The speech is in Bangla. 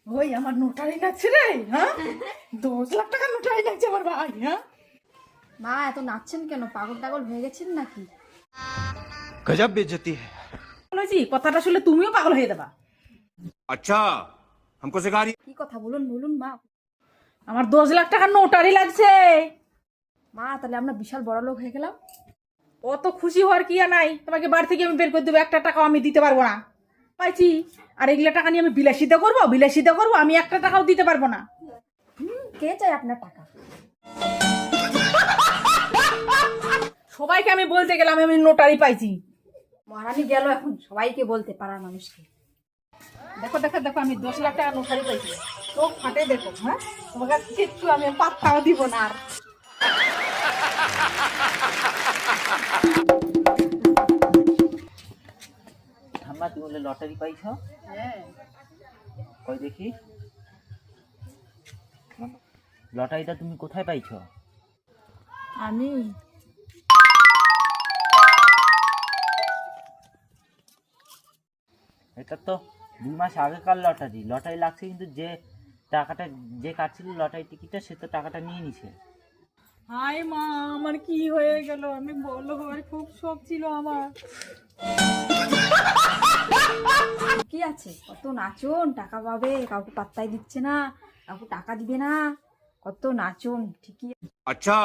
ওই আমার নোটারি লাগছে রে, হ্যাঁ 10 লাখ টাকা নোটারি লাগছে আমার ভাই। হ্যাঁ মা এত নাচছেন কেন? পাগল টাগল হয়ে গেছেন নাকি? गजब बेइज्जती है। বলেছি কথাটা শুনলে তুমিও পাগল হয়ে যাবা। अच्छा हमको सिखा रही। কি কথা বলুন বলুন মা। আমার 10 লাখ টাকা নোটারি লাগছে। মা তাহলে আমরা বিশাল বড় লোক হয়ে গেলাম। অত খুশি হওয়ার কি আর নাই, তোমাকে বাড়ি থেকে আমি বের করে দেবো, একটা টাকাও আমি দিতে পারবো না। পাইছি আর এগুলো টাকা নিয়ে আমি বিলাসিতা করবো, আমি একটা টাকাও দিতে পারবো না। কে চাই আপনার টাকা? সবাইকে আমি বলতে গেলাম আমি নোটারি পাইছি। মহারানী গেল এখন সবাইকে বলতে পারার মানুষকে। দেখো দেখো দেখো আমি 10 লাখ টাকা নোটারি পাইছি। চোখ ফাটে দেখো। হ্যাঁ তোমাকে কিচ্ছু আমি পাত্তাও দিব না আর। ঠাম্মা তুমি বলে লটারি পাইছ? হ্যাঁ কই দেখি লটারিটা তুমি কোথায় পাইছ? আমি এটা তো 2 মাস আগেকার লটারি। লটারি লাগছে কিন্তু যে টাকাটা যে কাটছিল লটারি টিকিটটা সে তো টাকাটা নিয়ে নিছে। হাই মা, আমার কি হয়ে গেল? আমি বড় হওয়ার খুব শখ ছিল আমার। কি আছে, কত নাচন, টাকা পাবে, কাউকে পাত্তাই দিচ্ছে না, কাউকে টাকা দিবে না, কত নাচন ঠিকই। अच्छा